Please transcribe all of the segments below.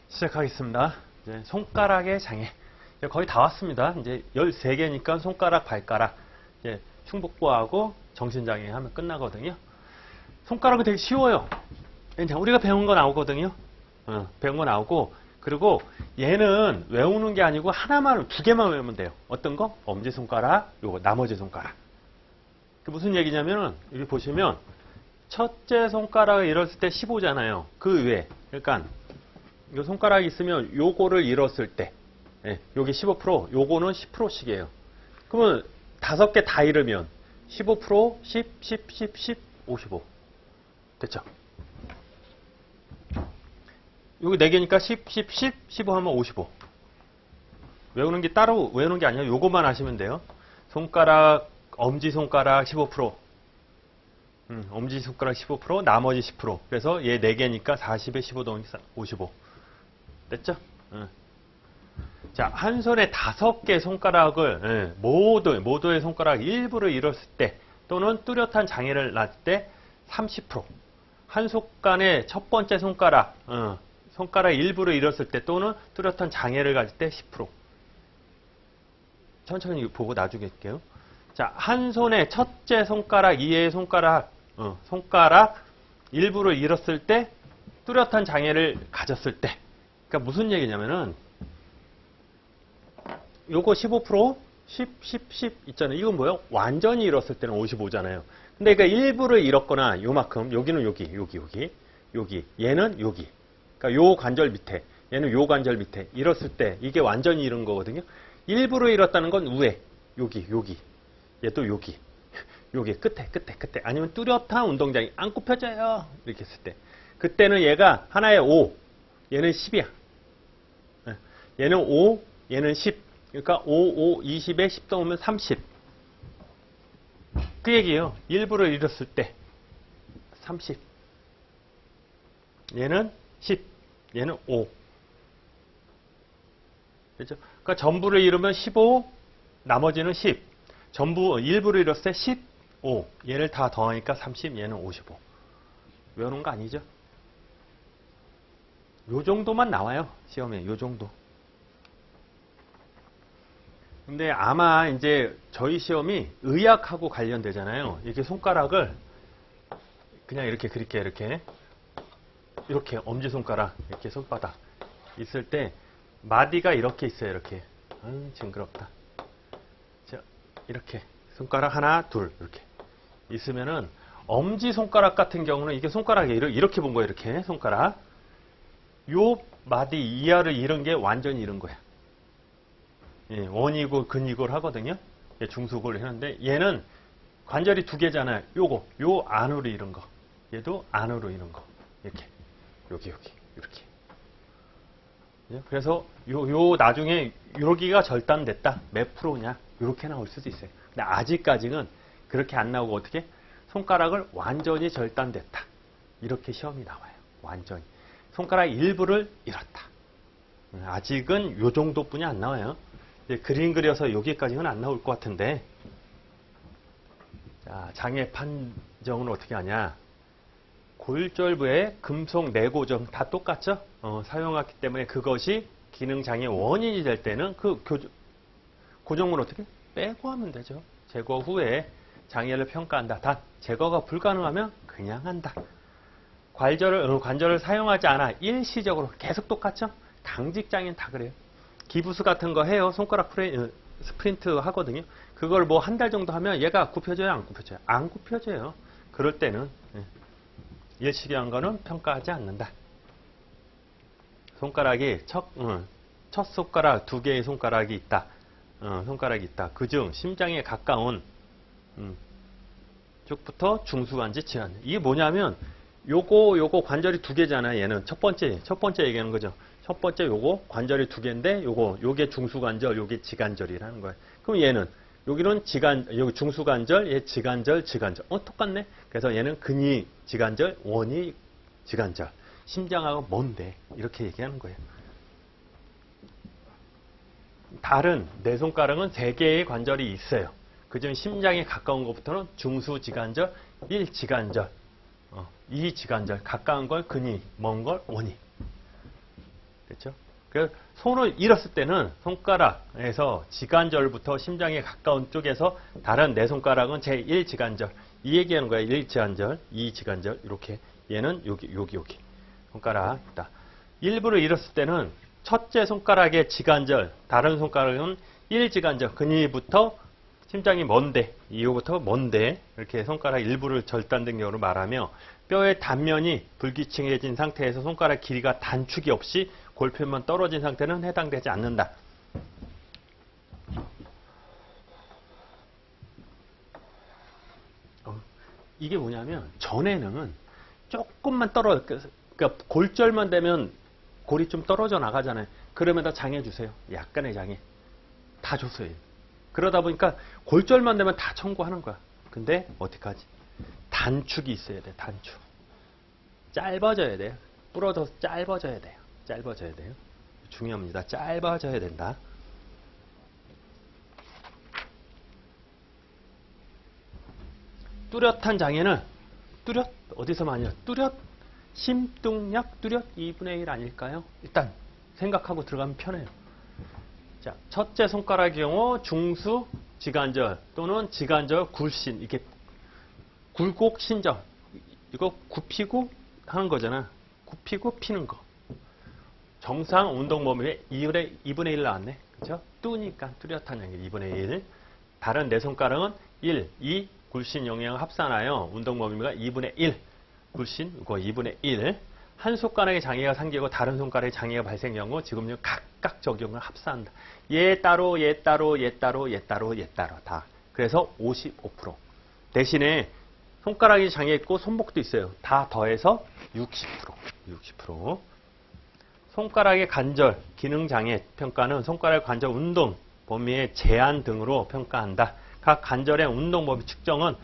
시작하겠습니다. 이제 손가락의 장애. 이제 거의 다 왔습니다. 이제 13개니까 손가락, 발가락. 이제 충북보하고 정신장애 하면 끝나거든요. 손가락은 되게 쉬워요. 우리가 배운 거 나오거든요. 배운 거 나오고, 그리고 얘는 외우는 게 아니고 하나만, 두 개만 외우면 돼요. 어떤 거? 엄지손가락, 요거, 나머지 손가락. 그 무슨 얘기냐면은, 여기 보시면, 첫째 손가락을 잃었을 때 15잖아요. 그 위에. 그러니까, 요 손가락이 있으면 요거를 잃었을 때, 여기 15%, 요거는 10%씩이에요. 그러면 5개 다 잃으면 15%, 10, 10, 10, 10, 55. 됐죠? 여기 4개니까 10, 10, 10, 15 하면 55. 외우는 게 따로 외우는 게 아니라 요것만 하시면 돼요. 손가락, 엄지손가락 15%. 엄지손가락 15%, 나머지 10%. 그래서 얘 4개니까 40에 15 더하기 55. 됐죠? 자, 한 손에 5개 손가락을, 모두의 손가락 일부를 잃었을 때, 또는 뚜렷한 장애를 낳을 때 30%. 한 손간의 첫 번째 손가락, 손가락 일부를 잃었을 때, 또는 뚜렷한 장애를 가질 때 10%. 천천히 보고 나중에 할게요. 자, 한 손에 첫째 손가락, 이의 손가락, 손가락 일부를 잃었을 때, 뚜렷한 장애를 가졌을 때. 그러니까 무슨 얘기냐면은, 요거 15%, 10, 10, 10 있잖아요. 이건 뭐예요? 완전히 잃었을 때는 55잖아요. 근데 그러니까 일부를 잃었거나 요만큼, 여기는 여기, 여기. 얘는 여기. 그러니까 요 관절 밑에, 얘는 요 관절 밑에 잃었을 때 이게 완전히 잃은 거거든요. 일부를 잃었다는 건 위에, 여기. 얘도 여기. 여기 끝에. 아니면 뚜렷한 운동장이 안 굽혀져요. 이렇게 했을 때. 그때는 얘가 하나에 5, 얘는 10이야. 얘는 5, 얘는 10. 그러니까 5, 20에 10 더하면 30. 그 얘기예요. 일부를 잃었을 때 30. 얘는 10. 얘는 5. 그렇죠? 그러니까 전부를 잃으면 15, 나머지는 10. 전부 일부를 잃었을 때 15. 얘를 다 더하니까 30, 얘는 55. 외우는 거 아니죠? 요 정도만 나와요. 시험에 요 정도. 근데 아마 이제 저희 시험이 의학하고 관련되잖아요. 이렇게 손가락을 그냥 이렇게 그릴게요. 이렇게 엄지손가락, 이렇게 손바닥 있을 때 마디가 이렇게 있어요. 이렇게. 징그럽다. 자, 이렇게 손가락 하나, 둘 이렇게 있으면은 엄지손가락 같은 경우는 이게 손가락이 이렇게 본 거예요. 이렇게 손가락. 요 마디 이하를 잃은 게 완전히 잃은 거야. 원이고 근이고를 하거든요. 중수고를 했는데 얘는 관절이 2개잖아요. 요 안으로 잃은 거. 얘도 안으로 잃은 거. 이렇게. 여기 이렇게. 그래서 요 나중에 여기가 절단됐다. 몇 프로냐? 이렇게 나올 수도 있어요. 근데 아직까지는 그렇게 안 나오고 어떻게? 손가락을 완전히 절단됐다. 이렇게 시험이 나와요. 완전히. 손가락 일부를 잃었다. 아직은 요 정도뿐이 안 나와요. 그림 그려서 여기까지는 안 나올 것 같은데, 자, 장애 판정은 어떻게 하냐? 골절부의 금속 내고정 다 똑같죠? 사용하기 때문에 그것이 기능장애 원인이 될 때는 그 고정을 어떻게? 빼고 하면 되죠. 제거 후에 장애를 평가한다. 단, 제거가 불가능하면 그냥 한다. 관절을 사용하지 않아. 일시적으로 계속 똑같죠? 당직장애는 다 그래요. 기부스 같은 거 해요. 손가락 스프린트 하거든요. 그걸 뭐 한 달 정도 하면 얘가 굽혀져요? 안 굽혀져요? 안 굽혀져요. 그럴 때는 일시적인 거는 평가하지 않는다. 손가락이 첫 손가락 2개의 손가락이 있다. 손가락이 있다. 그중 심장에 가까운 쪽부터 중수관지 지난. 이게 뭐냐면 요거 관절이 2개잖아요. 얘는 첫 번째 얘기하는 거죠. 첫 번째 요거 관절이 2개인데 요게 중수관절, 요게 지관절이라는 거예요. 그럼 얘는 여기는 여기 중수관절, 얘 지관절. 똑같네. 그래서 얘는 근이 지관절, 원이 지관절. 심장하고 뭔데? 이렇게 얘기하는 거예요. 다른 네 손가락은 3개의 관절이 있어요. 그중 심장에 가까운 것부터는 중수지관절, 1지관절, 2지관절. 가까운 걸 근이, 먼 걸 원이. 됐죠? 그래서 손을 잃었을 때는 손가락에서 지관절부터 심장에 가까운 쪽에서 다른 네 손가락은 제1지관절. 이 얘기하는 거야. 1지관절, 2지관절. 이렇게. 얘는 여기. 손가락 있다. 일부를 잃었을 때는 첫째 손가락의 지관절, 다른 손가락은 1지관절. 근위부터 심장이 먼데, 이후부터 먼데 이렇게 손가락 일부를 절단된 경우로 말하며 뼈의 단면이 불규칙해진 상태에서 손가락 길이가 단축이 없이 골편만 떨어진 상태는 해당되지 않는다. 이게 뭐냐면 전에는 조금만 그러니까 골절만 되면 골이 좀 떨어져 나가잖아요. 그러면 다 장해 주세요. 약간의 장해. 다 줬어요. 그러다 보니까 골절만 되면 다 청구하는 거야. 근데 어떡하지? 단축이 있어야 돼. 단축. 짧아져야 돼요. 부러져서 짧아져야 돼요. 짧아져야 돼요. 중요합니다. 짧아져야 된다. 뚜렷한 장애는 뚜렷 어디서 많이 해요? 뚜렷 심뚱약 뚜렷 2분의 1 아닐까요? 일단 생각하고 들어가면 편해요. 자, 첫째 손가락의 경우 중수 지관절 또는 지관절 굴신 이렇게 굴곡 신정 이거 굽히고 하는 거잖아. 굽히고 피는 거. 정상 운동 범위의 2분의 1 나왔네. 그렇죠? 뚜니까 뚜렷한 양의 2분의 1. 다른 네 손가락은 1, 2 굴신 영향을 합산하여 운동 범위가 2분의 1. 굴신 이거 2분의 1. 한 손가락에 장애가 생기고 다른 손가락에 장애가 발생한 경우 지금 각각 적용을 합산한다. 얘 따로 얘 따로 얘 따로 얘 따로 얘 따로 다. 그래서 55%. 대신에 손가락이 장애 있고 손목도 있어요. 다 더해서 60%. 60%. 손가락의 관절, 기능장애 평가는 손가락 관절 운동 범위의 제한 등으로 평가한다. 각 관절의 운동 범위 측정은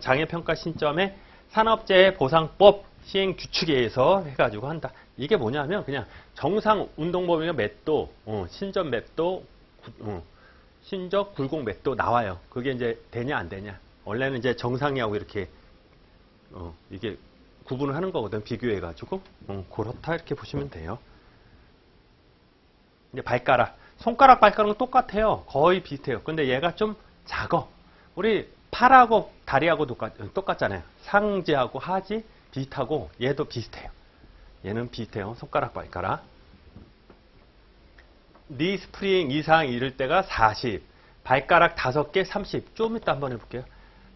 장애 평가 신점의 산업재해 보상법 시행 규칙에 의해서 해가지고 한다. 이게 뭐냐면 그냥 정상 운동 범위가 몇 도, 신접 몇 도, 신접 굴곡 몇 도 나와요. 그게 이제 되냐 안 되냐. 원래는 이제 정상이하고 이렇게 이게 구분을 하는 거거든. 비교해가지고 그렇다 이렇게 보시면 돼요. 이제 발가락, 손가락 발가락은 똑같아요. 거의 비슷해요. 근데 얘가 좀 작어. 우리 팔하고 다리하고 똑같잖아요. 상지하고 하지 비슷하고 얘도 비슷해요. 얘는 비슷해요. 손가락 발가락. 니 스프링 이상 이를 때가 40. 발가락 5개 30. 좀 이따 한번 해볼게요.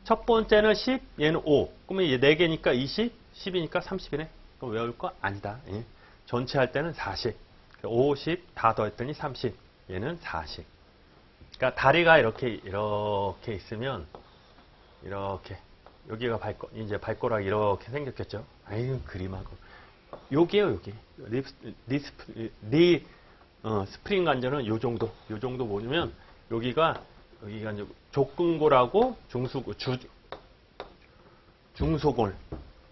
첫 번째는 10, 얘는 5. 그러면 얘 4개니까 20, 10이니까 30이네. 그럼 외울 거 아니다. 예. 전체 할 때는 40. 50, 다 더했더니 30. 얘는 40. 그러니까 다리가 이렇게 있으면 이렇게 여기가 이제 발가락 이렇게 생겼겠죠. 아유 그림하고 요게요 요게 스프링 관절은 요 정도 보면 여기가 이제 족근골하고 중소골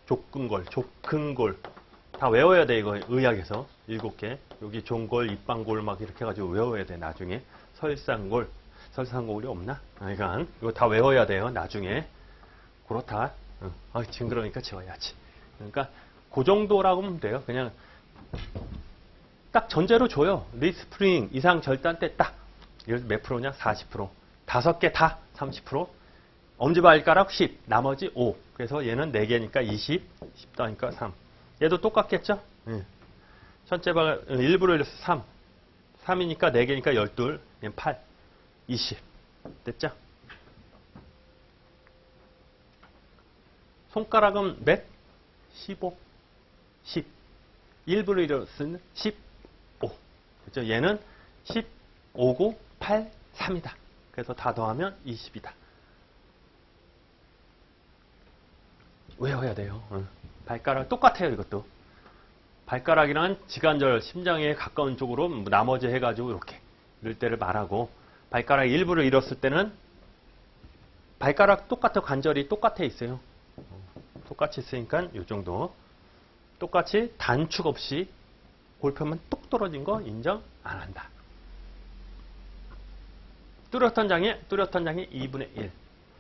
족근골 다 외워야 돼. 이거 의학에서 7개 여기 종골 입방골 막 이렇게 해가지고 외워야 돼. 나중에 설상골이 없나? 이거 다 외워야 돼요. 나중에 그렇다. 징그러우니까 지워야지. 그러니까 그 정도라고 하면 돼요. 그냥 딱 전제로 줘요. 리스프링 이상 절단 때 딱. 이거 몇 프로냐? 40%. 5개 다 30%. 엄지발가락 10. 나머지 5. 그래서 얘는 4개니까 20. 10 더하니까 3. 얘도 똑같겠죠? 첫째 발 일부러 일어서 3. 3이니까 4개니까 12. 얘는 8. 20. 됐죠? 손가락은 몇? 15. 10. 일부러 일어서는 15. 그죠? 얘는 15고 8, 3이다. 그래서 다 더하면 20이다. 외워야 돼요. 발가락 똑같아요. 이것도. 발가락이란 지관절, 심장에 가까운 쪽으로 나머지 해가지고 이렇게 이럴 때를 말하고 발가락 일부를 잃었을 때는 발가락 똑같아. 관절이 똑같아 있어요. 똑같이 있으니까 이 정도. 똑같이 단축 없이 골편만 뚝 떨어진 거 인정 안 한다. 뚜렷한 장애 2분의 1.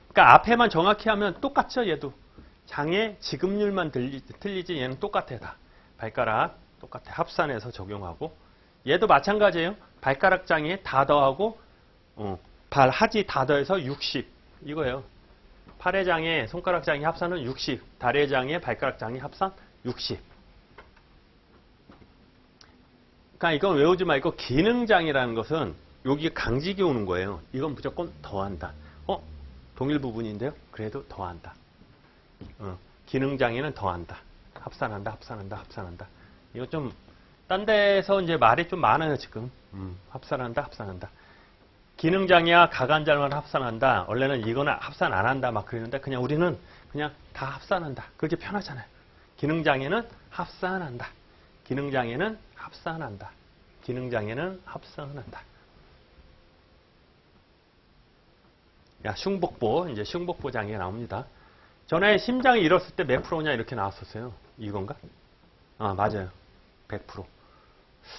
그러니까 앞에만 정확히 하면 똑같죠. 얘도. 장애 지급률만 틀리지 얘는 똑같아 다. 발가락 똑같아. 합산해서 적용하고. 얘도 마찬가지예요. 발가락 장애 다 더하고 발 하지 다 더해서 60 이거예요. 팔의 장애, 손가락 장애 합산은 60. 다리의 장애, 발가락 장애 합산 60. 그러니까 이건 외우지 말고 기능장애라는 것은 여기 강직이 오는 거예요. 이건 무조건 더한다. 동일 부분인데요. 그래도 더한다. 기능장애는 더한다. 합산한다, 합산한다, 합산한다. 이거 좀 딴 데서 이제 말이 좀 많아요, 지금. 합산한다, 합산한다. 기능장애와 가관장애를 합산한다. 원래는 이거는 합산 안 한다 막 그러는데 그냥 우리는 그냥 다 합산한다. 그게 편하잖아요. 기능장애는 합산한다. 기능장애는 합산한다. 기능장애는 합산한다. 야, 흉복보, 이제 흉복보 장애 나옵니다. 전에 심장이 잃었을 때 몇 프로냐 이렇게 나왔었어요. 이건가? 맞아요. 100%.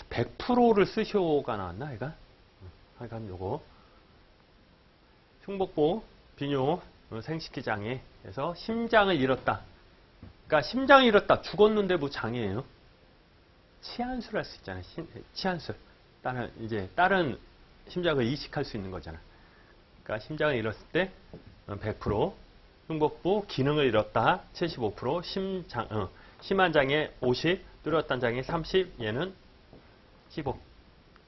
100%를 쓰쇼가 나왔나, 이가? 하여간 요거. 흉복보, 비뇨, 생식기 장애에서 심장을 잃었다. 그러니까 심장을 잃었다. 죽었는데 뭐 장애예요? 치안술 할 수 있잖아요. 치안술. 다른 심장을 이식할 수 있는 거잖아. 그러니까 심장을 잃었을 때 100%, 흉복부 기능을 잃었다 75%, 심한 장애 50, 뚜렷한 장애 30, 얘는 15.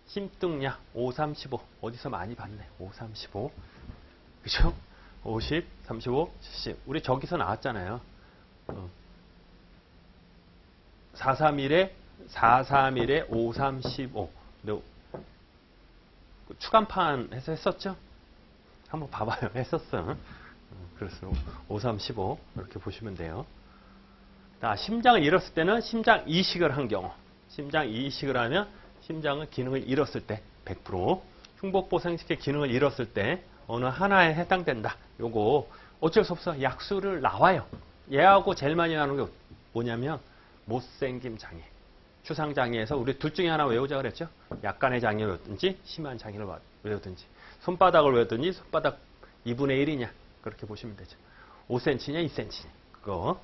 심뚱약 5, 3, 15. 어디서 많이 봤네. 5, 3, 15. 그죠? 50, 35, 70. 우리 저기서 나왔잖아요. 431에 431에 5, 3, 15. 추간판 해서 했었죠? 한번 봐봐요. 했었어. 그래서 5, 3, 15 이렇게 보시면 돼요. 심장을 잃었을 때는 심장 이식을 한 경우. 심장 이식을 하면 심장은 기능을 잃었을 때 100%. 흉복보 생식기 기능을 잃었을 때 어느 하나에 해당된다. 요거 어쩔 수 없어. 약수를 나와요. 얘하고 제일 많이 나오는 게 뭐냐면 못생김 장애. 추상장애에서 우리 둘 중에 하나 외우자 그랬죠. 약간의 장애 외우든지 심한 장애를 외우든지. 손바닥을 외우든지 손바닥 2분의 1이냐. 그렇게 보시면 되죠. 5cm냐 2cm냐. 그거.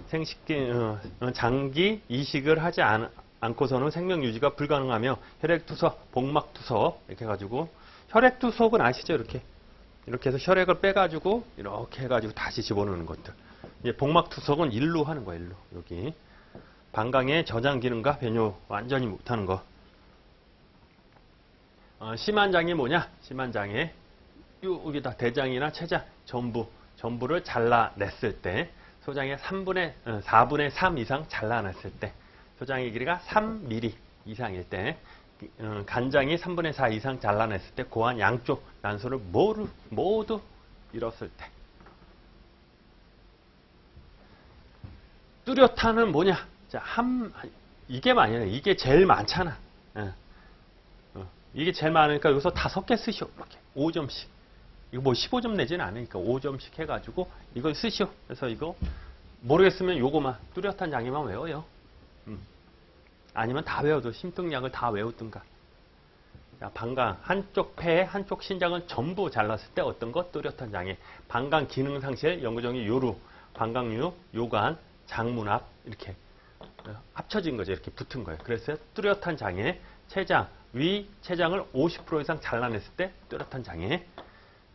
생식기, 장기 이식을 하지 않고서는 생명 유지가 불가능하며 혈액투석, 복막투석 이렇게 해가지고 혈액투석은 아시죠? 이렇게 해서 혈액을 빼가지고 이렇게 해가지고 다시 집어넣는 것들. 이제 복막투석은 일로 하는 거예요. 일로 여기 방광의 저장 기능과 변효 완전히 못하는 거. 심한 장애 뭐냐? 심한 장애 여기다 대장이나 췌장 전부를 잘라냈을 때 소장의 4분의 3 이상 잘라냈을 때 소장의 길이가 3mm 이상일 때 간장이 3분의 4 이상 잘라냈을 때 고안 양쪽 난소를 모두 잃었을 때 뚜렷한은 뭐냐? 자, 이게 많아요. 이게 제일 많잖아. 이게 제일 많으니까 여기서 5개 쓰시오. 이렇게 5점씩. 이거 뭐 15점 내지는 않으니까 5점씩 해가지고 이걸 쓰시오. 그래서 이거 모르겠으면 요거만 뚜렷한 장애만 외워요. 아니면 다 외워도 심뚱약을 다 외우든가. 방광 한쪽 폐 한쪽 신장은 전부 잘랐을 때 어떤 것? 뚜렷한 장애. 방광 기능 상실 영구정이 요루, 방광류, 요관, 장문합 이렇게 합쳐진 거죠. 이렇게 붙은 거예요. 그래서 뚜렷한 장애. 췌장, 위 췌장을 50% 이상 잘라냈을 때 뚜렷한 장애.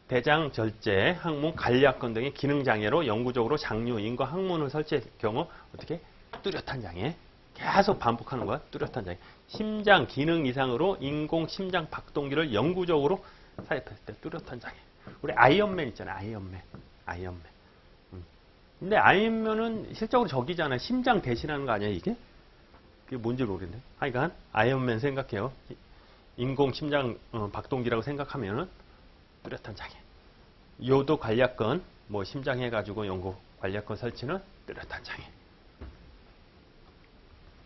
대장 절제, 항문, 관리약건 등의 기능장애로 영구적으로 장류, 인과 항문을 설치할 경우 어떻게? 뚜렷한 장애. 계속 반복하는 거야. 뚜렷한 장애. 심장 기능 이상으로 인공 심장 박동기를 영구적으로 삽입했을 때 뚜렷한 장애. 우리 아이언맨 있잖아요. 아이언맨. 근데 아이언맨은 실적으로 저기잖아요. 심장 대신하는 거 아니야 이게? 그게 뭔지 모르겠네. 하여간 아이언맨 생각해요. 인공 심장 박동기라고 생각하면은 뚜렷한 장애. 요도 관략건, 뭐 심장 해가지고 연고 관략건 설치는 뚜렷한 장애.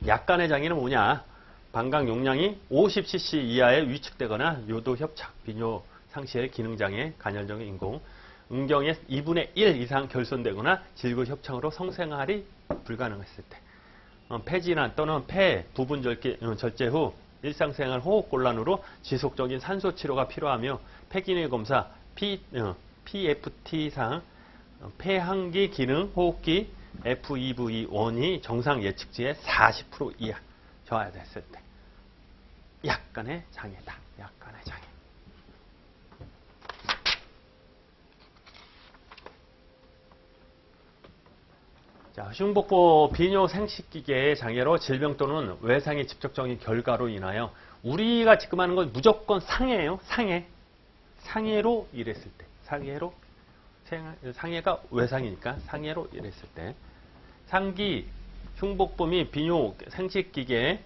약간의 장애는 뭐냐? 방광 용량이 50cc 이하에 위축되거나 요도 협착, 비뇨 상실, 기능장애, 간헐적 인공, 음경의 2분의 1 이상 결손되거나 질구 협착으로 성생활이 불가능했을 때. 폐질환 또는 폐 부분 절제 후 일상생활 호흡곤란으로 지속적인 산소 치료가 필요하며 폐기능 검사 PFT상 폐항기 기능, 호흡기, FEV1이 정상 예측치의 40% 이하 저하됐을 때 약간의 장애다. 약간의 장애. 자, 흉복부 비뇨 생식기계의 장애로 질병 또는 외상의 직접적인 결과로 인하여 우리가 지금 하는 건 무조건 상해예요. 상해. 상해로 일했을 때. 상해가 외상이니까 상해로 일했을 때. 상기 흉복부 및 비뇨 생식기계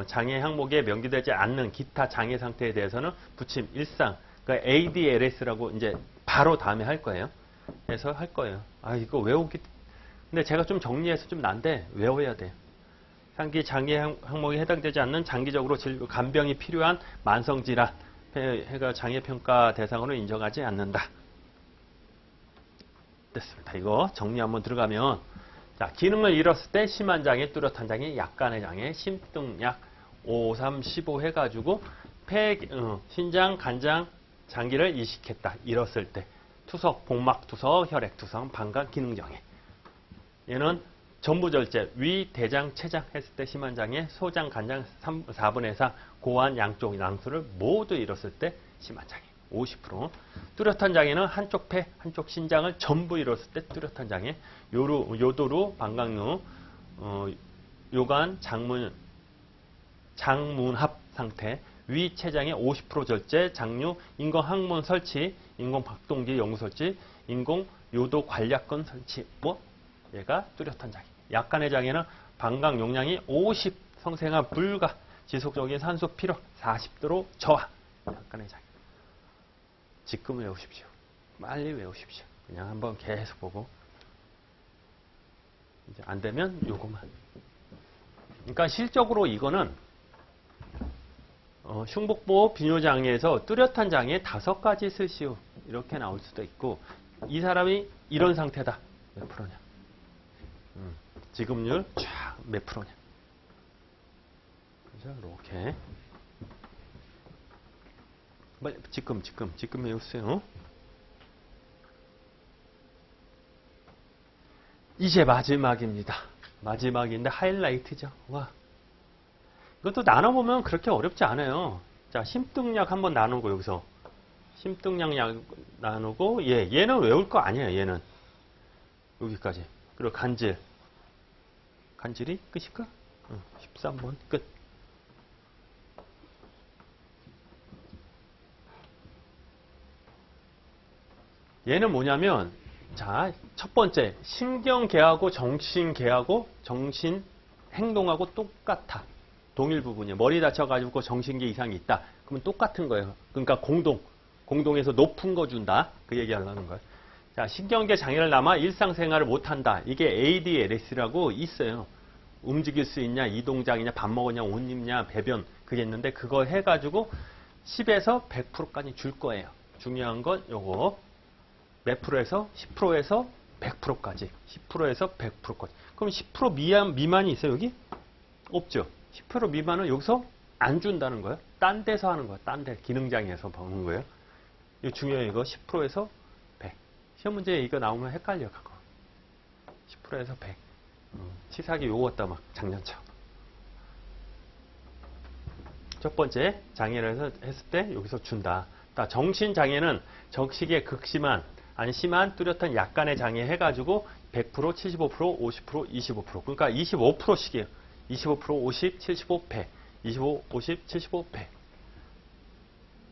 장애 항목에 명기되지 않는 기타 장애 상태에 대해서는 부침 일상 그러니까 ADLS라고 이제 바로 다음에 할 거예요. 그래서 할 거예요. 아 이거 외우기 근데 제가 좀 정리해서 좀 난데 외워야 돼요. 상기 장애 항목에 해당되지 않는 장기적으로 간병이 필요한 만성질환 해가 장애평가 대상으로 인정하지 않는다. 됐습니다. 이거 정리 한번 들어가면 자 기능을 잃었을 때 심한 장애, 뚜렷한 장애, 약간의 장애, 심등약 5, 3, 15 해가지고 신장, 간장, 장기를 이식했다. 잃었을 때 투석, 복막투석, 혈액투석, 방광 기능장애. 얘는 전부절제, 위, 대장, 췌장 했을 때 심한 장애, 소장, 간장 4분의 4, 고환, 양쪽 양수를 모두 잃었을 때 심한 장애. 50%. 뚜렷한 장애는 한쪽 폐, 한쪽 신장을 전부 잃었을 때 뚜렷한 장애. 요도루, 방광루, 요관, 장문합 상태. 위 췌장의 50% 절제, 장류, 인공 항문 설치, 인공 박동기 연구 설치, 인공 요도 관략근 설치. 얘가 뚜렷한 장애. 약간의 장애는 방광 용량이 50 성생활 불가, 지속적인 산소 필요 40도로 저하. 약간의 장애. 지금 외우십시오. 빨리 외우십시오. 그냥 한번 계속 보고. 이제 안 되면 요거만. 그러니까 실적으로 이거는 흉복부 비뇨장애에서 뚜렷한 장애 5가지 쓰시오. 이렇게 나올 수도 있고 이 사람이 이런 상태다. 몇 프로냐? 지급률 쫙 몇 프로냐? 그죠? 이렇게. 지금 외우세요. 이제 마지막입니다. 마지막인데 하이라이트죠. 와. 이것도 나눠보면 그렇게 어렵지 않아요. 자, 심등약 한번 나누고 여기서 심등약 나누고 얘는 외울 거 아니에요. 얘는 여기까지. 그리고 간질이 끝일까? 13번 끝. 얘는 뭐냐면 자, 첫 번째 신경계하고 정신계하고 정신 행동하고 똑같아. 동일 부분이에요. 머리 다쳐가지고 정신계 이상이 있다. 그러면 똑같은 거예요. 그러니까 공동에서 높은 거 준다. 그 얘기하려는 거예요. 자, 신경계 장애를 남아 일상생활을 못한다. 이게 ADLS라고 있어요. 움직일 수 있냐, 이동장애냐, 밥 먹었냐, 옷 입냐, 배변 그게 있는데 그거 해가지고 10에서 100%까지 줄 거예요. 중요한 건 요거 몇 프로에서 10%에서 100%까지 10%에서 100%까지 그럼 10% 미만이 있어요 여기? 없죠. 10% 미만은 여기서 안 준다는 거예요. 딴 데서 하는 거예요. 딴 데 기능장애에서 보는 거예요. 이거 중요해요. 이거 10%에서 100 시험 문제에 이거 나오면 헷갈려 그거 10%에서 100 치사하게 요거였다 막 장난쳐. 첫 번째 장애를 했을 때 여기서 준다. 정신장애는 정식의 극심한 아니 심한 뚜렷한 약간의 장애 해가지고 100%, 75%, 50%, 25% 그러니까 25%씩이에요. 25%, 50, 75, 100 25, 50, 75, 100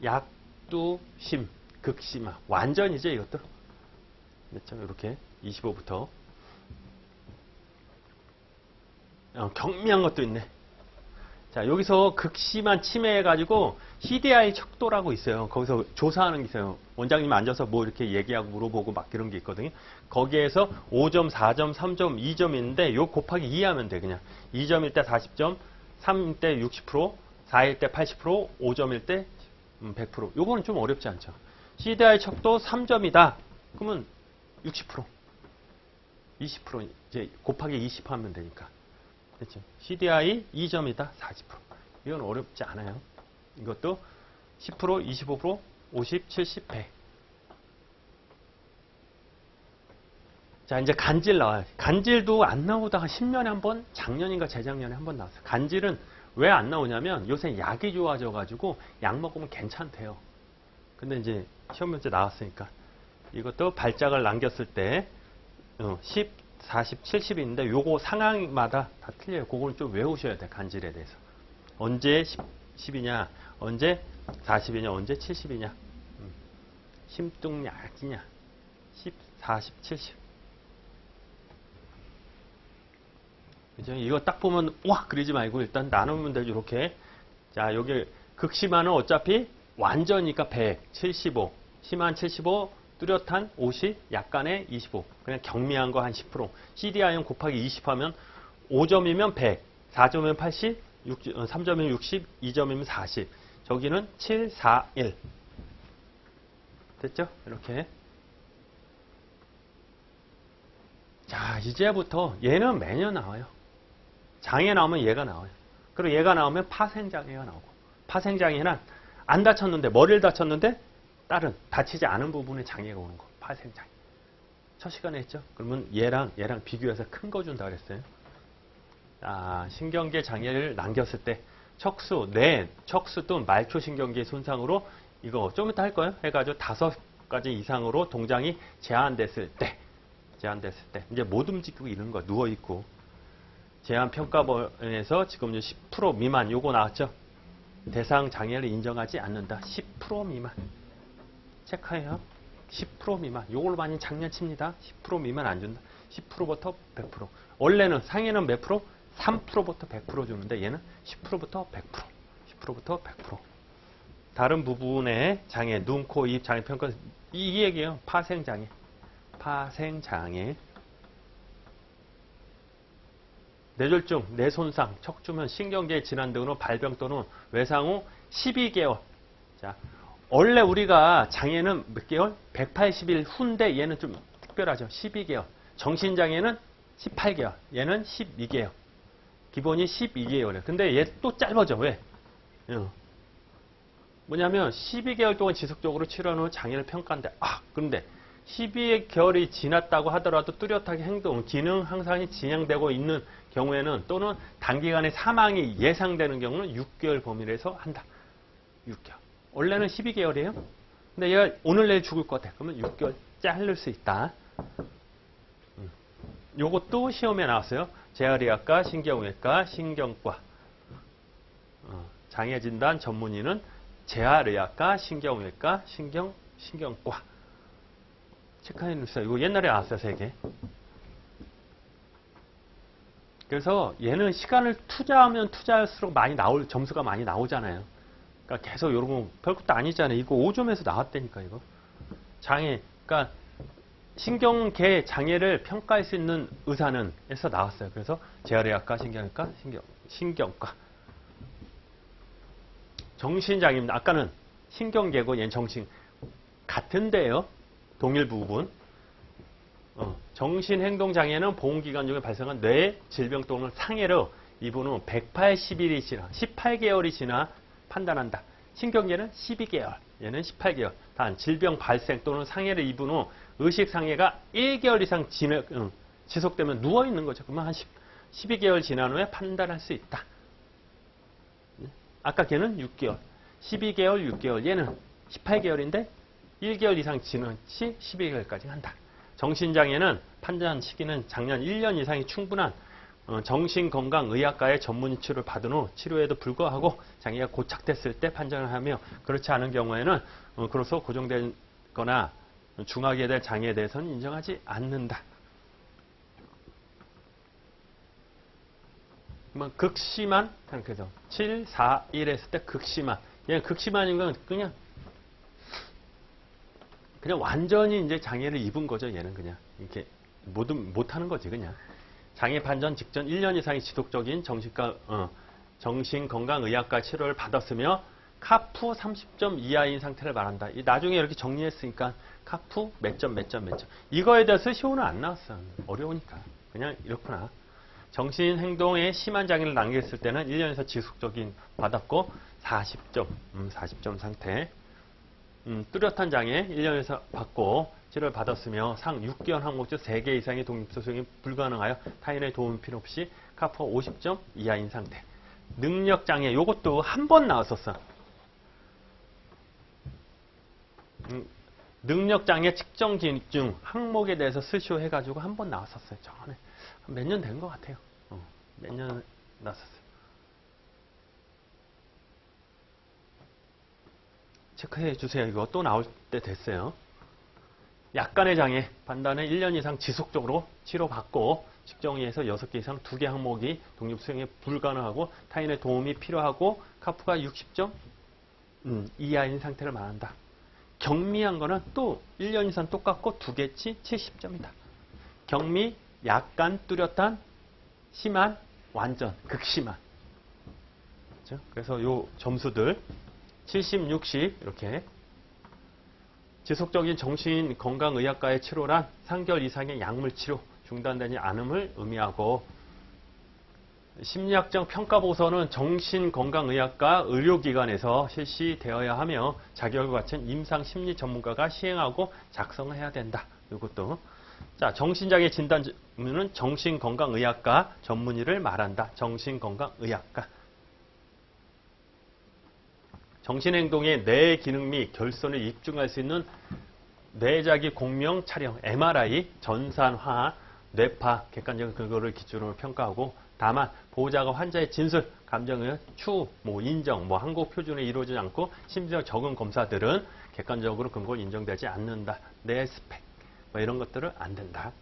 약두심, 극심한 완전이죠 이것도. 이렇게 25부터 경미한 것도 있네. 자, 여기서 극심한 치매 해가지고 CDI 척도라고 있어요. 거기서 조사하는 게 있어요. 원장님 앉아서 뭐 이렇게 얘기하고 물어보고 막 이런 게 있거든요. 거기에서 5점, 4점, 3점, 2점 있는데 요 곱하기 2 하면 돼. 그냥 2점일 때 40점, 3일 때 60%, 4일 때 80%, 5점일 때 100%. 요거는 좀 어렵지 않죠. CDI 척도 3점이다. 그러면 60%, 20% 이제 곱하기 20 하면 되니까. 그렇죠. CDI 2점이다. 40%. 이건 어렵지 않아요. 이것도 10%, 25%, 50, 70, 100. 자, 이제 간질 나와요. 간질도 안 나오다가 10년에 한 번, 작년인가 재작년에 한 번 나왔어요. 간질은 왜 안 나오냐면 요새 약이 좋아져가지고 약 먹으면 괜찮대요. 근데 이제 시험 문제 나왔으니까 이것도 발작을 남겼을 때 10, 40, 70이 있는데 요거 상황마다 다 틀려요. 그걸 좀 외우셔야 돼요. 간질에 대해서. 언제 10이냐, 언제 40이냐, 언제 70이냐. 심뚱 약이냐. 10, 40, 70. 그죠? 이거 딱 보면 와 그러지 말고 일단 나누면 되죠. 이렇게. 자, 여기 극심한은 어차피 완전이니까 100, 75, 심한 75, 뚜렷한 50, 약간의 25. 그냥 경미한 거 한 10%. CDI는 곱하기 20 하면 5점이면 100, 4점이면 80, 3점이면 60, 2점이면 40. 저기는 7, 4, 1. 됐죠? 이렇게. 자, 이제부터 얘는 매년 나와요. 장애 나오면 얘가 나와요. 그리고 얘가 나오면 파생장애가 나오고. 파생장애는 안 다쳤는데, 머리를 다쳤는데 다른 다치지 않은 부분에 장애가 오는 거. 파생장애. 첫 시간에 했죠? 그러면 얘랑 비교해서 큰 거 준다 그랬어요. 아, 신경계 장애를 남겼을 때 척수, 척수 또는 말초신경계 손상으로 이거 좀 이따 할 거예요. 해가지고 5가지 이상으로 동장이 제한됐을 때 이제 못 움직이고 이런 거 누워 있고 제한 평가원에서 지금 10% 미만 요거 나왔죠. 대상 장애를 인정하지 않는다. 10% 미만 체크해요. 10% 미만 요걸로 많이 장난칩니다. 10% 미만 안 준다. 10%부터 100%. 원래는 상해는 몇 프로? 3%부터 100% 주는데 얘는 10%부터 100%. 10%부터 100%. 다른 부분의 장애, 눈, 코, 입 장애 평가 이 얘기예요. 파생장애. 파생장애. 뇌졸중, 뇌손상, 척추면 신경계 질환 등으로 발병 또는 외상 후 12개월. 자, 원래 우리가 장애는 몇 개월? 180일 후인데 얘는 좀 특별하죠. 12개월. 정신장애는 18개월. 얘는 12개월. 기본이 12개월이에요. 근데 얘 또 짧아져. 왜? 뭐냐면 12개월 동안 지속적으로 치료한 후 장애를 평가한대. 그런데 12개월이 지났다고 하더라도 뚜렷하게 행동, 기능 향상이 진행되고 있는 경우에는 또는 단기간에 사망이 예상되는 경우는 6개월 범위에서 한다. 6개월. 원래는 12개월이에요. 근데 얘가 오늘 내일 죽을 것 같아. 그러면 6개월 자를 수 있다. 요것도 시험에 나왔어요. 재활의학과, 신경외과, 신경과. 장애진단 전문의는 재활의학과, 신경외과, 신경과. 체크해 놓으세요. 이거 옛날에 나왔어요, 3개. 그래서 얘는 시간을 투자하면 투자할수록 많이 나올, 점수가 많이 나오잖아요. 그러니까 계속 이런 거 별것도 아니잖아요. 이거 5점에서 나왔다니까, 이거. 장애, 그러니까 신경계 장애를 평가할 수 있는 의사는 에서 나왔어요. 그래서 재활의학과, 신경외과, 신경과. 정신장애입니다. 아까는 신경계고 얘는 정신. 같은데요. 동일 부분. 정신행동장애는 보험기간 중에 발생한 뇌 질병 또는 상해로 이분 후 180일이 지나 18개월이 지나 판단한다. 신경계는 12개월, 얘는 18개월. 단 질병 발생 또는 상해를 입은 후 의식상해가 1개월 이상 지속되면 누워있는 거죠. 그러면 한 12개월 지난 후에 판단할 수 있다. 아까 걔는 6개월, 12개월, 6개월. 얘는 18개월인데 1개월 이상 지난 시 12개월까지 한다. 정신장애는 판단 시기는 작년 1년 이상이 충분한 정신건강의학과의 전문 치료를 받은 후 치료에도 불구하고 장애가 고착됐을 때 판단을 하며 그렇지 않은 경우에는 그로서 고정되거나 중하게 될 장애에 대해서는 인정하지 않는다. 극심한 상태죠. 7, 4, 1 했을 때 극심한. 얘는 극심한인 건 그냥 완전히 이제 장애를 입은 거죠. 얘는 그냥 이렇게 못하는 거지 그냥. 장애 판정 직전 1년 이상의 지속적인 정신건강의학과 치료를 받았으며 카프 30점 이하인 상태를 말한다. 나중에 이렇게 정리했으니까 카프 몇 점. 이거에 대해서 시험은 안 나왔어. 어려우니까. 그냥 이렇구나. 정신행동에 심한 장애를 남겼을 때는 1년에서 지속적인 받았고 40점 상태. 뚜렷한 장애 1년에서 받고 치료를 받았으며 상 6개월 항목 중 3개 이상의 독립소송이 불가능하여 타인의 도움 필요 없이 카프가 50점 이하인 상태. 능력장애 이것도 한 번 나왔었어. 능력장애 측정 기능 항목에 대해서 스쇼 해가지고 한 번 나왔었어요. 전에 몇 년 된 것 같아요. 몇 년 나왔었어요. 체크해 주세요. 이거 또 나올 때 됐어요. 약간의 장애 판단은 1년 이상 지속적으로 치료받고 측정위에서 6개 이상 2개 항목이 독립수행에 불가능하고 타인의 도움이 필요하고 카프가 60점 이하인 상태를 말한다. 경미한 거는 또 1년 이상 똑같고 2개치 70점이다. 경미, 약간, 뚜렷한, 심한, 완전, 극심한. 그렇죠? 그래서 요 점수들 70, 60 이렇게 지속적인 정신건강의학과의 치료란 3개월 이상의 약물치료 중단되지 않음을 의미하고 심리학적 평가보고서는 정신건강의학과 의료기관에서 실시되어야 하며 자격을 갖춘 임상심리 전문가가 시행하고 작성해야 된다. 이것도 자 정신장애 진단은 정신건강의학과 전문의를 말한다. 정신건강의학과 정신행동의 뇌 기능 및 결손을 입증할 수 있는 뇌자기 공명 촬영, MRI, 전산화, 뇌파, 객관적인 근거를 기준으로 평가하고 다만 보호자가 환자의 진술, 감정의 추후, 인정, 항목 표준에 이루어지지 않고 심리적 적응 검사들은 객관적으로 근거 인정되지 않는다. 뇌 스펙, 이런 것들은 안 된다.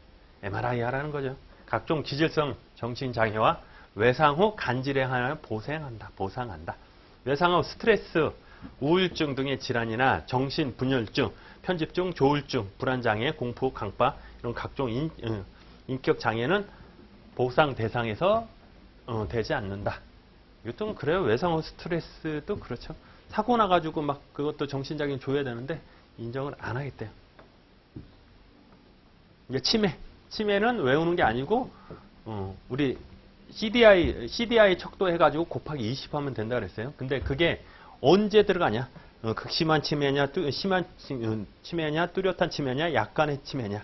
MRI 하라는 거죠. 각종 기질성 정신장애와 외상 후 간질에 한해 보상한다. 외상 후 스트레스, 우울증 등의 질환이나 정신분열증, 편집증, 조울증, 불안장애, 공포, 강파 이런 각종 인격 장애는 보상 대상에서 되지 않는다. 이것도 그래요. 외상 후 스트레스도 그렇죠. 사고 나가지고 그것도 정신장애 줘야 되는데 인정을 안 하겠대요. 이제 치매는 외우는 게 아니고 우리 CDI 척도 해가지고 곱하기 20 하면 된다 그랬어요. 근데 그게 언제 들어가냐? 극심한 치매냐, 심한 치매냐, 뚜렷한 치매냐, 약간의 치매냐.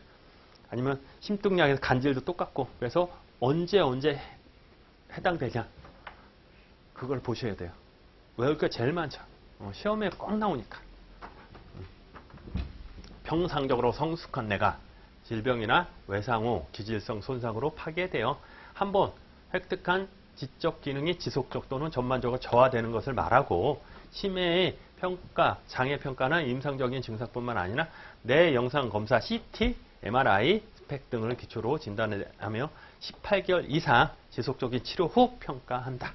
아니면 심뚱약에서 간질도 똑같고. 그래서 언제 해당되냐. 그걸 보셔야 돼요. 외울 게 제일 많죠. 시험에 꼭 나오니까. 평상적으로 성숙한 뇌가 질병이나 외상 후 기질성 손상으로 파괴되어 한번 획득한 지적 기능이 지속적 또는 전반적으로 저하되는 것을 말하고 치매의 평가, 장애 평가는 임상적인 증상뿐만 아니라 뇌 영상 검사 CT, MRI, 스펙 등을 기초로 진단하며 18개월 이상 지속적인 치료 후 평가한다.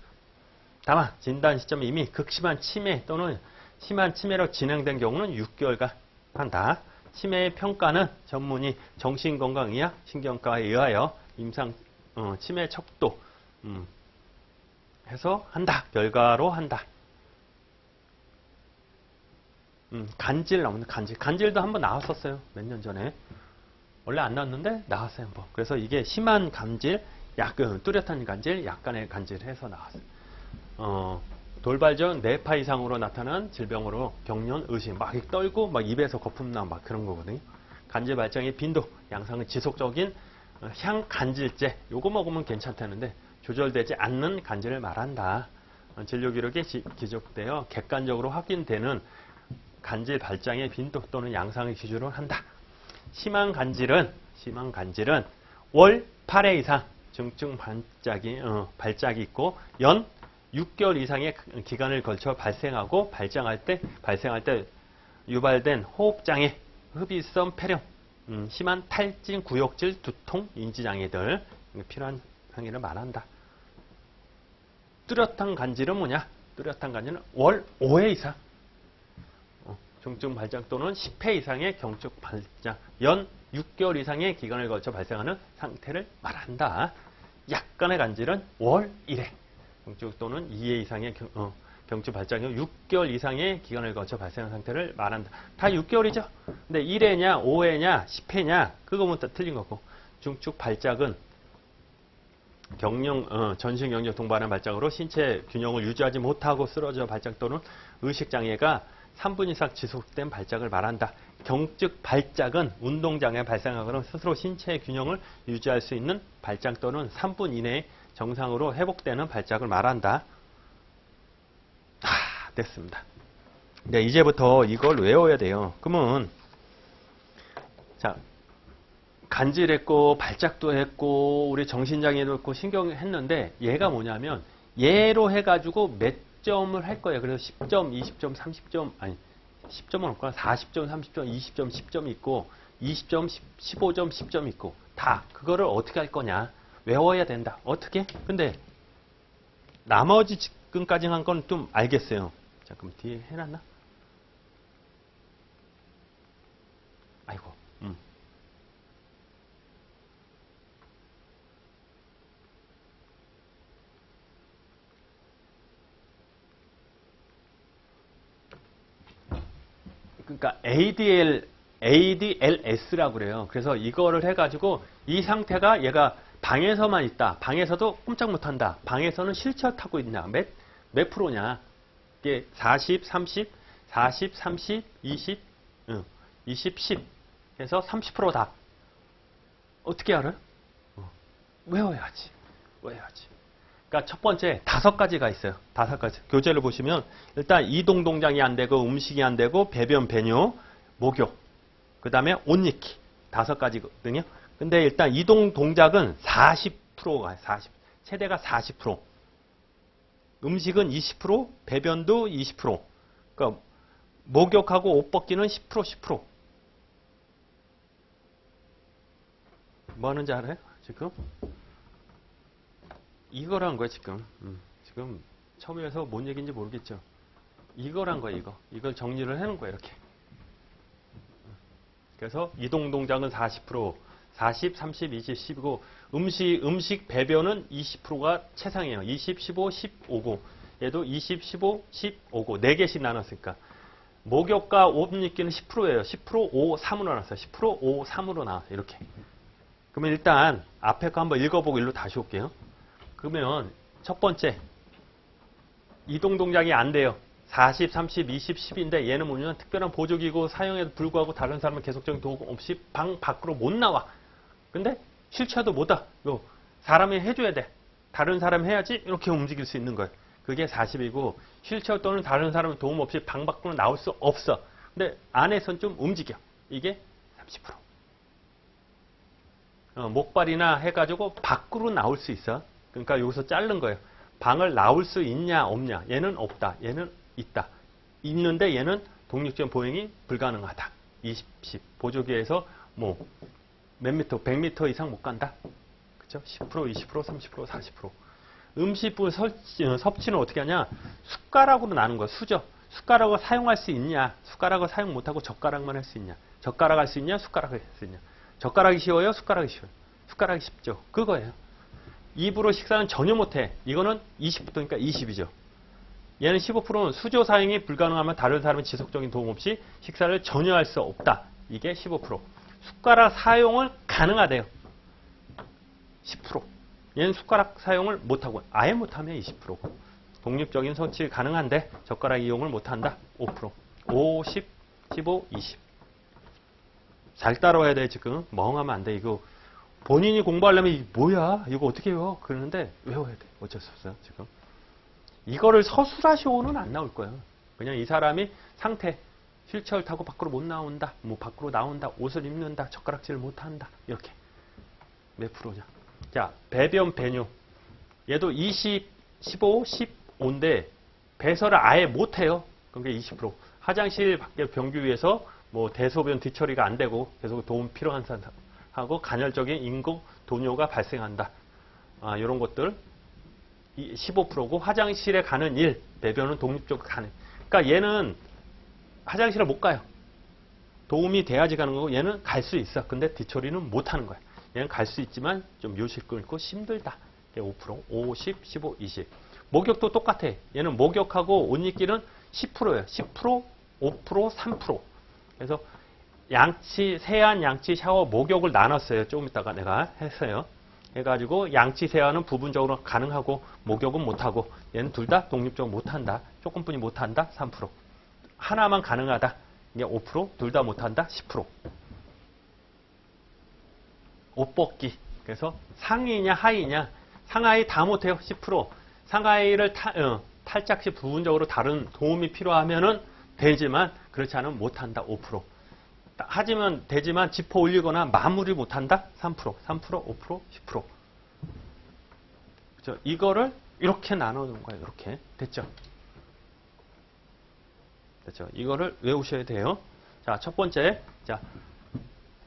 다만 진단 시점이 이미 극심한 치매 또는 심한 치매로 진행된 경우는 6개월간 한다. 치매의 평가는 전문의 정신건강의학 신경과에 의하여 임상 치매 척도 해서 한다. 결과로 한다. 간질 나오는 간질도 한번 나왔었어요. 몇 년 전에. 원래 안 나왔는데 나왔어요. 한번. 그래서 이게 심한 간질, 뚜렷한 간질, 약간의 간질 해서 나왔어요. 돌발전 뇌파 이상으로 나타난 질병으로 경련, 의심, 막 떨고 입에서 거품 나고 그런 거거든요. 간질 발정의 빈도, 양상의 지속적인 향간질제, 요거 먹으면 괜찮다는데 조절되지 않는 간질을 말한다. 진료 기록에 기록되어 객관적으로 확인되는 간질 발장의 빈도 또는 양상을 기준으로 한다. 심한 간질은 월 8회 이상 중증 발작이 있고 연 6개월 이상의 기간을 걸쳐 발생하고 발생할 때 유발된 호흡장애, 흡입성 폐렴, 심한 탈진, 구역질, 두통, 인지장애들 필요한 항의를 말한다. 뚜렷한 간질은 뭐냐? 뚜렷한 간질은 월 5회 이상 중증 발작 또는 10회 이상의 경적 발작, 연 6개월 이상의 기간을 거쳐 발생하는 상태를 말한다. 약간의 간질은 월 1회 경적 또는 2회 이상의 경적 발작이 6개월 이상의 기간을 거쳐 발생하는 상태를 말한다. 다 6개월이죠. 근데 1회냐, 5회냐, 10회냐 그거면 다 틀린 거고 중축 발작은 전신 경련 동반한 발작으로 신체 균형을 유지하지 못하고 쓰러져 발작 또는 의식장애가 3분 이상 지속된 발작을 말한다. 경증 발작은 운동장애 발생하거나 스스로 신체의 균형을 유지할 수 있는 발작 또는 3분 이내에 정상으로 회복되는 발작을 말한다. 됐습니다. 네, 이제부터 이걸 외워야 돼요. 그러면 자, 간질했고 발작도 했고 우리 정신장애도 했고 신경 했는데 얘가 뭐냐면 얘로 해가지고 몇 점을 할 거예요. 그래서 10점, 20점, 30점 아니 10점은 없구나. 40점, 30점, 20점, 10점 있고 20점, 15점, 10점 있고 다 그거를 어떻게 할 거냐 외워야 된다. 어떻게? 근데 나머지 지금까지 한 건 좀 알겠어요. 자, 그럼 뒤에 해놨나? 아이고. 그러니까 ADLS라고 그래요. 그래서 이거를 해가지고 이 상태가 얘가 방에서만 있다. 방에서도 꼼짝 못한다. 방에서는 휠체어 타고 있냐. 몇 프로냐. 이게 40, 30, 40, 30, 20, 20, 10 해서 30%다. 어떻게 알아요? 외워야지. 그러니까 첫 번째 5가지가 있어요. 5가지. 교재를 보시면 일단 이동 동작이 안 되고 음식이 안 되고 배변, 배뇨, 목욕, 그 다음에 옷 입기 5가지거든요. 근데 일단 이동 동작은 40%가 40, 최대가 40%. 음식은 20%, 배변도 20%. 그러니까 목욕하고 옷 벗기는 10%, 10%. 뭐 하는지 알아요? 지금? 이거란 거야, 지금. 지금 처음에서 뭔 얘기인지 모르겠죠. 이거란 거야, 이거. 이걸 정리를 해놓은 거야, 이렇게. 그래서 이동 동작은 40%, 40, 30, 20, 10이고 음식 배변은 20%가 최상이에요. 20, 15, 10, 5고 얘도 20, 15, 10, 5고 4개씩 나눴으니까 목욕과 옷 입기는 10%예요. 10%, 5, 3으로 나눴어요. 10%, 5, 3으로 나왔어요. 이렇게. 그러면 일단 앞에 거 한번 읽어보고 일로 다시 올게요. 그러면 첫 번째 이동 동작이 안 돼요. 40, 30, 20, 10인데 얘는 뭐냐면 특별한 보조기구 사용에도 불구하고 다른 사람은 계속적인 도움 없이 방 밖으로 못 나와. 근데 휠체어도 못 와. 사람이 해줘야 돼. 다른 사람이 해야지 이렇게 움직일 수 있는 거예요. 그게 40이고 휠체어 또는 다른 사람은 도움 없이 방 밖으로 나올 수 없어. 근데 안에선 좀 움직여. 이게 30%. 목발이나 해가지고 밖으로 나올 수 있어. 그러니까 여기서 자른 거예요. 방을 나올 수 있냐 없냐. 얘는 없다. 얘는 있다. 있는데 얘는 독립적 보행이 불가능하다. 20, 10. 보조기에서 뭐 몇 미터, 100m 이상 못 간다. 그렇죠? 10%, 20%, 30%, 40%. 음식물 섭취는 어떻게 하냐? 숟가락으로 나눈 거야. 수저. 숟가락을 사용할 수 있냐? 숟가락을 사용 못하고 젓가락만 할 수 있냐? 젓가락 할 수 있냐? 숟가락을 할 수 있냐? 젓가락이 쉬워요? 숟가락이 쉬워요? 숟가락이 쉽죠. 그거예요. 입으로 식사는 전혀 못해. 이거는 20%니까 20이죠. 얘는 15%는 수저 사용이 불가능하면 다른 사람은 지속적인 도움 없이 식사를 전혀 할 수 없다. 이게 15%. 숟가락 사용을 가능하대요. 10%. 얘는 숟가락 사용을 못하고 아예 못하면 20%고 독립적인 섭취 가능한데 젓가락 이용을 못한다. 5%. 5, 10, 15, 20. 잘 따라와야 돼. 지금 멍하면 안 돼. 이거 본인이 공부하려면 이게 뭐야? 이거 어떻게 외워? 그러는데 외워야 돼. 어쩔 수 없어요. 지금. 이거를 서술하시오는 안 나올 거예요. 그냥 이 사람이 상태, 휠체어를 타고 밖으로 못 나온다. 뭐 밖으로 나온다. 옷을 입는다. 젓가락질을 못한다. 이렇게. 몇 프로냐? 자, 배변, 배뇨. 얘도 20, 15, 15인데 배설을 아예 못해요. 그게 20%. 화장실 밖에 변기 위해서 뭐 대소변 뒤처리가 안 되고 계속 도움 필요한 사람하고 간헐적인 인공 도뇨가 발생한다. 이런 것들 15%고 화장실에 가는 일, 배변은 독립적으로 가는. 그러니까 얘는 화장실을 못 가요. 도움이 돼야지 가는 거고 얘는 갈 수 있어. 근데 뒤처리는 못 하는 거야. 얘는 갈 수 있지만 좀 요실 끊고 힘들다. 5%, 5, 10, 15, 20. 목욕도 똑같아. 얘는 목욕하고 옷 입기는 10%예요. 10%, 5%, 3%. 그래서 양치, 세안, 양치, 샤워, 목욕을 나눴어요. 조금 이따가 내가 했어요. 해가지고 양치, 세안은 부분적으로 가능하고 목욕은 못하고 얘는 둘 다 독립적으로 못한다. 조금뿐이 못한다. 3%. 하나만 가능하다. 이게 5%, 둘 다 못한다. 10%. 옷 벗기. 그래서 상의냐 하의냐. 상하이 다 못해요. 10%. 상하이를 탈착 시 부분적으로 다른 도움이 필요하면은 되지만 그렇지 않으면 못한다. 5%. 하지만 되지만 짚어 올리거나 마무리 못한다. 3%, 3%, 5%, 10%. 그죠? 이거를 이렇게 나눠놓은 거예요. 이렇게. 됐죠? 됐죠? 이거를 외우셔야 돼요. 자, 첫 번째. 자,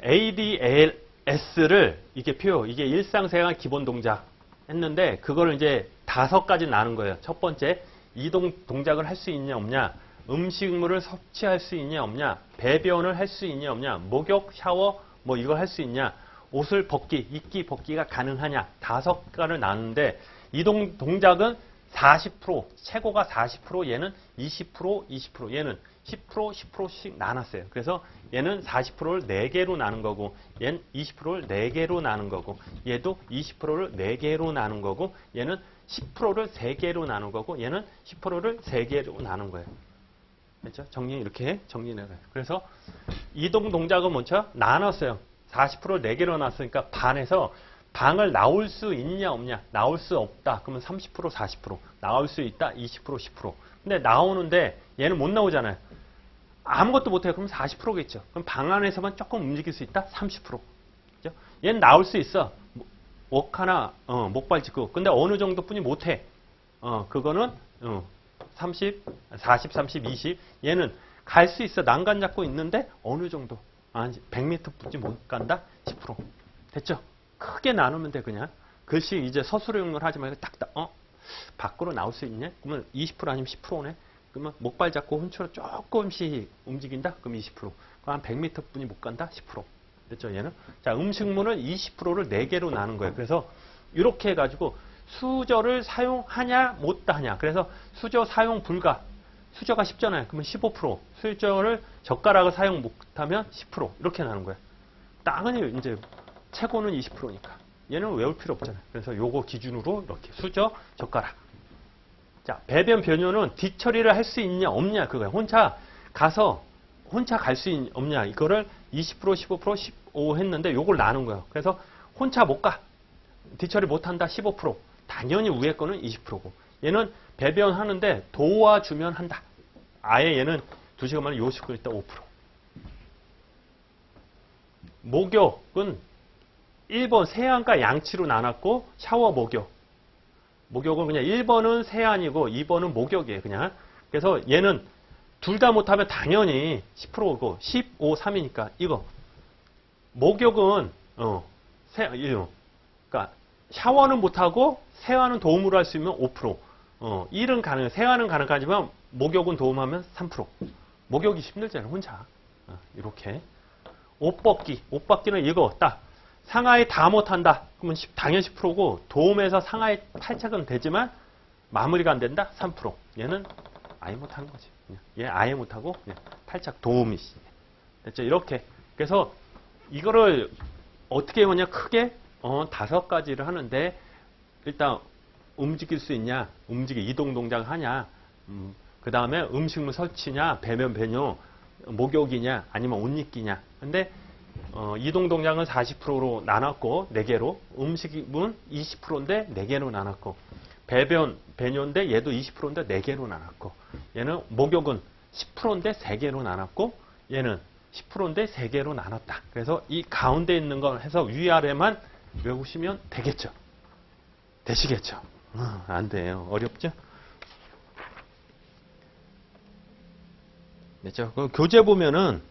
ADLS를 이게 이게 일상생활 기본 동작 했는데 그거를 이제 5가지 나눈 거예요. 첫 번째, 이동 동작을 할 수 있냐 없냐, 음식물을 섭취할 수 있냐 없냐, 배변을 할 수 있냐 없냐, 목욕, 샤워 뭐 이걸 할 수 있냐, 옷을 입기 벗기가 가능하냐, 5가지를 나누는데 이동 동작은 40%, 최고가 40%, 얘는 20%, 20%, 얘는 10%, 10%씩 나눴어요. 그래서 얘는 40%를 4개로 나눈 거고, 얘는 20%를 4개로 나눈 거고, 얘도 20%를 4개로 나눈 거고, 얘는 10%를 3개로 나눈 거고, 얘는 10%를 3개로 나눈 거예요. 됐죠? 정리 이렇게 정리해요. 그래서 이동 동작은 먼저 나눴어요. 40%를 4개로 나눴으니까 반에서 방을 나올 수 있냐 없냐. 나올 수 없다. 그러면 30%, 40%. 나올 수 있다. 20%, 10%. 근데 나오는데 얘는 못 나오잖아요. 아무것도 못해요. 그럼 40%겠죠. 그럼 방 안에서만 조금 움직일 수 있다. 30%. 그죠? 얘는 나올 수 있어. 웍하나 목발 짚고. 근데 어느 정도뿐이 못해. 그거는 30, 40, 30, 20. 얘는 갈 수 있어. 난간 잡고 있는데 어느 정도. 100m뿐이 못 간다. 10%. 됐죠? 크게 나누면 돼 그냥. 글씨 이제 서술형을 하지 말고 딱딱 밖으로 나올 수 있냐? 그러면 20% 아니면 10%네. 그러면 목발 잡고 혼처럼 조금씩 움직인다? 그럼 20%. 그럼 한 100m뿐이 못 간다? 10%. 됐죠? 얘는. 자, 음식물은 20%를 4개로 나눈 거예요. 그래서 이렇게 해가지고 수저를 사용하냐 못다 하냐. 그래서 수저 사용 불가. 수저가 10잖아요. 그러면 15%. 수저를 젓가락을 사용 못하면 10%. 이렇게 나눈 거예요. 당연히 이제 최고는 20%니까. 얘는 외울 필요 없잖아요. 그래서 요거 기준으로 이렇게 수저, 젓가락. 자, 배변 변효는 뒤처리를 할 수 있냐 없냐 그거예요. 혼자 가서 혼자 갈 수 있냐 없냐 이거를 20%, 15%, 15 했는데 요걸 나눈 거예요. 그래서 혼자 못 가. 뒤처리 못 한다 15%. 당연히 위에 거는 20%고. 얘는 배변하는데 도와주면 한다. 아예 얘는 2시간 만에 요식을 있다 5%. 목욕은 1번 세안과 양치로 나눴고 샤워 목욕. 목욕은 그냥 1번은 세안이고 2번은 목욕이에요. 그냥. 그래서 얘는 둘 다 못하면 당연히 10%고 15, 3이니까 이거. 목욕은 그러니까 샤워는 못하고 세안은 도움으로 할 수 있으면 5%. 일은 가능, 세안은 가능하지만 목욕은 도움하면 3%. 목욕이 힘들잖아요. 혼자. 이렇게. 옷 벗기. 옷 벗기는 이거 딱. 상하이 다 못한다. 그러면 당연히 10%고 도움에서 상하이 탈착은 되지만 마무리가 안 된다. 3%. 얘는 아예 못하는 거지. 얘 아예 못하고 그냥 탈착 도움이. 됐죠? 이렇게. 그래서 이거를 어떻게 하냐 크게 5가지를 하는데 일단 움직일 수 있냐, 이동 동작을 하냐, 그 다음에 음식물 설치냐, 배변 배뇨, 목욕이냐, 아니면 옷 입기냐. 근데 이동 동작은 40%로 나눴고 4개로, 음식은 20%인데 4개로 나눴고, 배변 배뇨인데 얘도 20%인데 4개로 나눴고, 얘는 목욕은 10%인데 3개로 나눴고, 얘는 10%인데 3개로 나눴다. 그래서 이 가운데 있는 걸 해서 위아래만 외우시면 되겠죠. 되시겠죠? 안 돼요. 어렵죠? 됐죠? 교재 보면은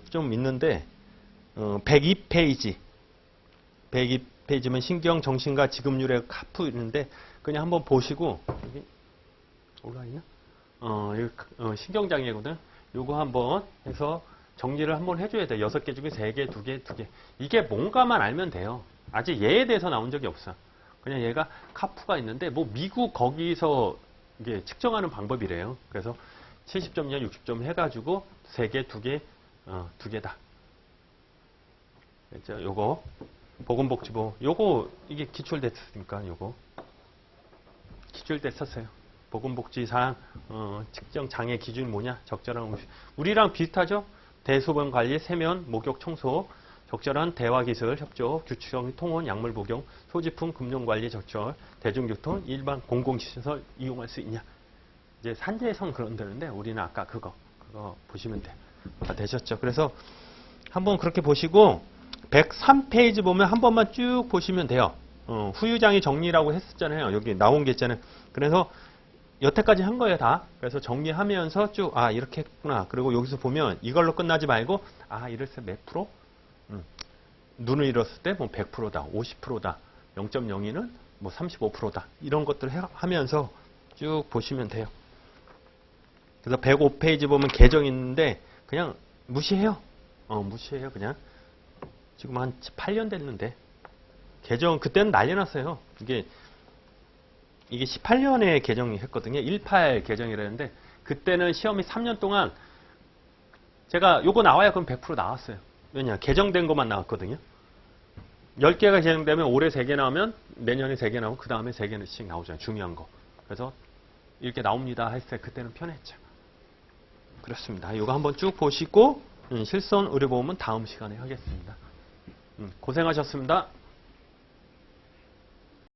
좀 있는데 102페이지 102페이지면 신경, 정신과 지급률의 카프 있는데 그냥 한번 보시고 여기 올라 있나? 신경장애거든. 요거 한번 해서 정리를 한번 해줘야 돼. 6개 중에 3개, 2개, 2개. 이게 뭔가만 알면 돼요. 아직 얘에 대해서 나온 적이 없어. 그냥 얘가 카프가 있는데 뭐 미국 거기서 이게 측정하는 방법이래요. 그래서 70점이냐 60점 해가지고 3개, 2개, 2개다. 그렇죠? 요거 보건복지부 요거 이게 기출됐으니까 요거 기출됐었어요. 보건복지사항 측정 장애 기준이 뭐냐? 적절한 우리랑 비슷하죠? 대소변 관리, 세면, 목욕, 청소, 적절한 대화기술, 협조, 규칙적인 통원, 약물 복용, 소지품, 금융관리 적절, 대중교통, 일반 공공시설 이용할 수 있냐? 이제 산재에선 그런다는데 우리는 아까 그거 보시면 돼요. 다 되셨죠? 그래서 한번 그렇게 보시고 103페이지 보면 한 번만 쭉 보시면 돼요. 후유장애 정리라고 했었잖아요. 여기 나온 게 있잖아요. 그래서 여태까지 한 거예요, 다. 그래서 정리하면서 쭉, 이렇게 했구나. 그리고 여기서 보면 이걸로 끝나지 말고, 이랬을 때 몇 프로? 눈을 잃었을 때 뭐 100%다, 50%다, 0.02는 뭐 35%다. 이런 것들을 하면서 쭉 보시면 돼요. 그래서 105페이지 보면 계정 있는데, 그냥 무시해요. 무시해요, 그냥. 지금 한 8년 됐는데. 계정, 그때는 난리 났어요. 이게 18년에 개정이 했거든요. 18 개정이라는데 그때는 시험이 3년 동안 제가 요거 나와야 그럼 100% 나왔어요. 왜냐? 개정된 것만 나왔거든요. 10개가 개정되면 올해 3개 나오면 내년에 3개 나오고 그 다음에 3개씩 나오잖아요. 중요한 거. 그래서 이렇게 나옵니다 했을 때 그때는 편했죠. 그렇습니다. 이거 한번 쭉 보시고 실손 의료보험은 다음 시간에 하겠습니다. 고생하셨습니다.